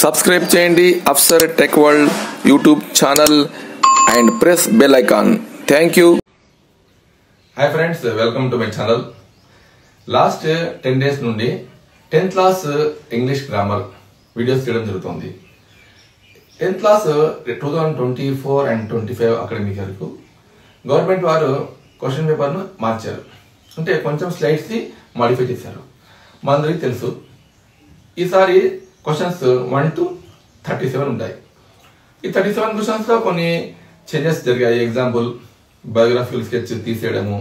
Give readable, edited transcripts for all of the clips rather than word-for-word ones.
Subscribe చేయండి Afsar tech world YouTube channel and press bell icon. Thank you. Hi friends, welcome to my channel. Last 10 days నుండి 10th class English grammar videos చేయడం జరుగుతుంది. 10th class 2024 and 25 academic ఇయర్కు government వారు question పేపర్ను మార్చారు. అంటే కొంచెం స్లైడ్స్ని మాడిఫై చేశారు. మనందరికీ తెలుసు ఈసారి క్వశ్చన్స్ 1 to 37 ఉంటాయి. ఈ 37 క్వశ్చన్స్లో కొన్ని చేంజెస్ జరిగాయి. ఎగ్జాంపుల్, బయోగ్రఫికల్ స్కెచ్ తీసేయడము,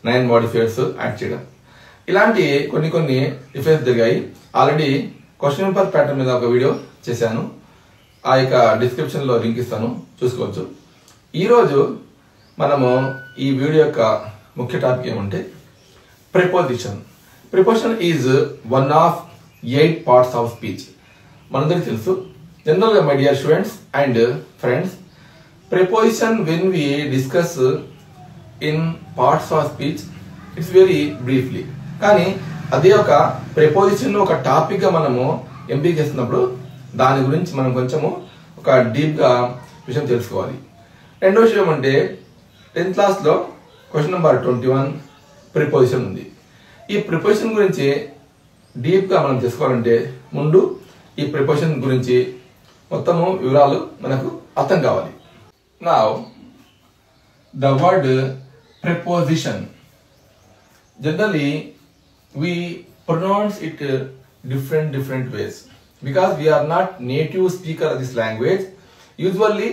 9 మోడిఫైయర్స్ యాడ్ చేయడం, ఇలాంటి కొన్ని డిఫరెన్స్ జరిగాయి. ఆల్రెడీ క్వశ్చన్ పేపర్ ప్యాటర్న్ మీద ఒక వీడియో చేశాను. ఆ యొక్క డిస్క్రిప్షన్లో లింక్ ఇస్తాను, చూసుకోవచ్చు. ఈరోజు మనము ఈ వీడియో యొక్క ముఖ్య టాపిక్ ఏమంటే preposition. Preposition is one of 8 parts of speech. మనందరికీ తెలుసు. జనరల్గా my dear students and friends, preposition when we discuss in parts of speech it's very briefly. కానీ అదే ఒక ప్రిపోజిషన్ ఒక టాపిక్గా మనము ఎంపిక చేస్తున్నప్పుడు దాని గురించి మనం కొంచెము ఒక డీప్గా విషయం తెలుసుకోవాలి. రెండో విషయం అంటే 10th క్లాస్లో క్వశ్చన్ నెంబర్ 21 ప్రిపోజిషన్ ఉంది. ఈ ప్రిపోజిషన్ గురించి డీప్గా మనం తెలుసుకోవాలంటే ముందు ఈ ప్రిపోజిషన్ గురించి మొత్తము వివరాలు మనకు అర్థం కావాలి. Now the word preposition, generally we pronounce it different ways because we are not native speaker of this language. Usually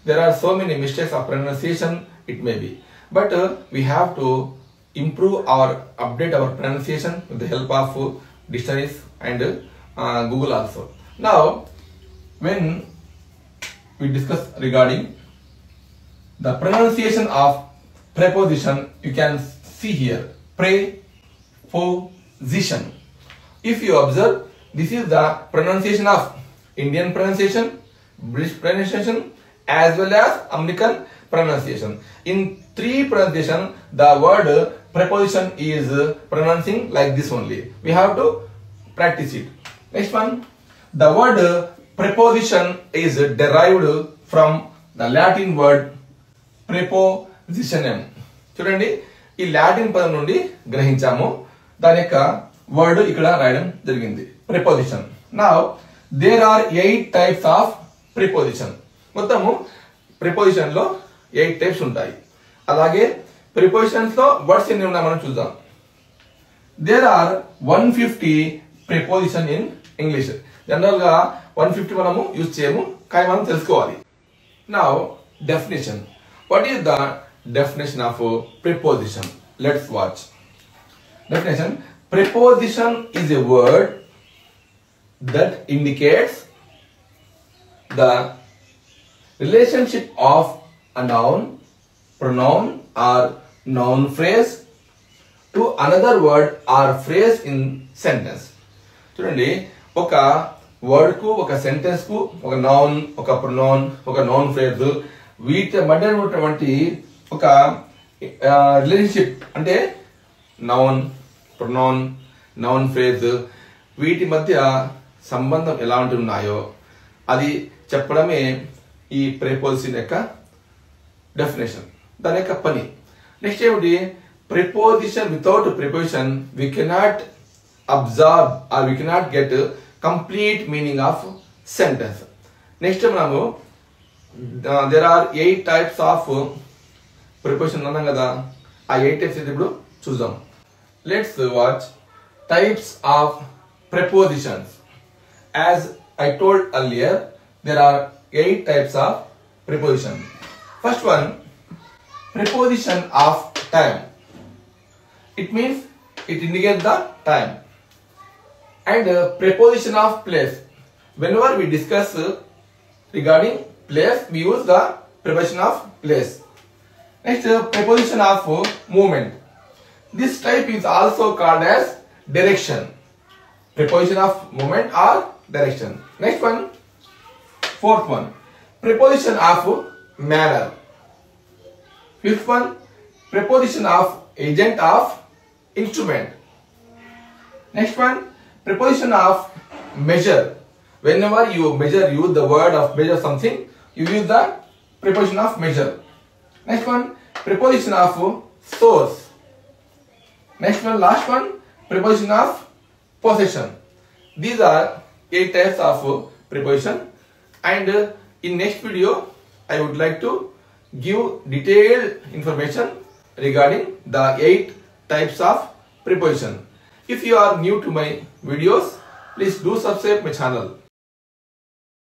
there are so many mistakes of pronunciation it may be, but we have to improve or update our pronunciation with the help of dictionaries and Google also. Now when we discuss regarding the pronunciation of preposition, you can see here preposition. If you observe, this is the pronunciation of Indian pronunciation, British pronunciation as well as American pronunciation. In 3 pronunciation, the word preposition is pronouncing like this only. We have to practice it. Next one, the word preposition is derived from the Latin word prepositionem. చూడండి, ఈ Latin పదం నుండి గ్రహించాము. దాని యొక్క word ఇక్కడ రాయడం జరిగింది, preposition. Now there are 8 types of preposition. మొత్తము ప్రిపోజిషన్ లో 8 types ఉంటాయి. అలాగే ప్రిపోజిషన్స్ లో వర్డ్స్ ఎన్ని ఉన్నాయి మనం చూద్దాం. There are 150 preposition in English. General గా 150 మనము యూజ్ చేయము, కానీ మనం తెలుసుకోవాలి. Now definition. What is the definition of preposition? Let's watch. Definition: preposition is a word that indicates the relationship of a noun, pronoun or noun phrase to another word or phrase in sentence. చూడండి, ఒక word కు, ఒక sentence కు, ఒక noun, ఒక pronoun, ఒక noun phrase, వీటి మధ్య ఉన్నటువంటి ఒక రిలేషన్షిప్ అంటే నౌన్, ప్రొనౌన్, నౌన్ ఫ్రేజ్, వీటి మధ్య సంబంధం ఎలాంటి ఉన్నాయో అది చెప్పడమే ఈ ప్రిపోజిషన్ యొక్క డెఫినేషన్, దాని యొక్క పని. నెక్స్ట్ ఏమిటి? Preposition, without preposition we cannot observe or we cannot get complete meaning of sentence. Next మనము there are 8 types of preposition అన్నాం కదా, ఆ 8 types ఇప్పుడు చూద్దాం. Let's watch types of prepositions. As I told earlier, there are 8 types of preposition. First one, preposition of time. It means it indicates the time. And preposition of place. whenever we discuss regarding place, we use the preposition of place. Next, preposition of movement. This type is also called as direction. Preposition of movement or direction. Next one, fourth one, preposition of manner. Fifth one, preposition of agent of instrument. Next one, preposition of measure. Whenever you use the word of measure something, you use the preposition of measure. Next one, preposition of source. Next one, last one, preposition of possession. These are 8 types of preposition, and in next video I would like to give detailed information regarding the 8 types of preposition. If you are new to my videos, please do subscribe my channel.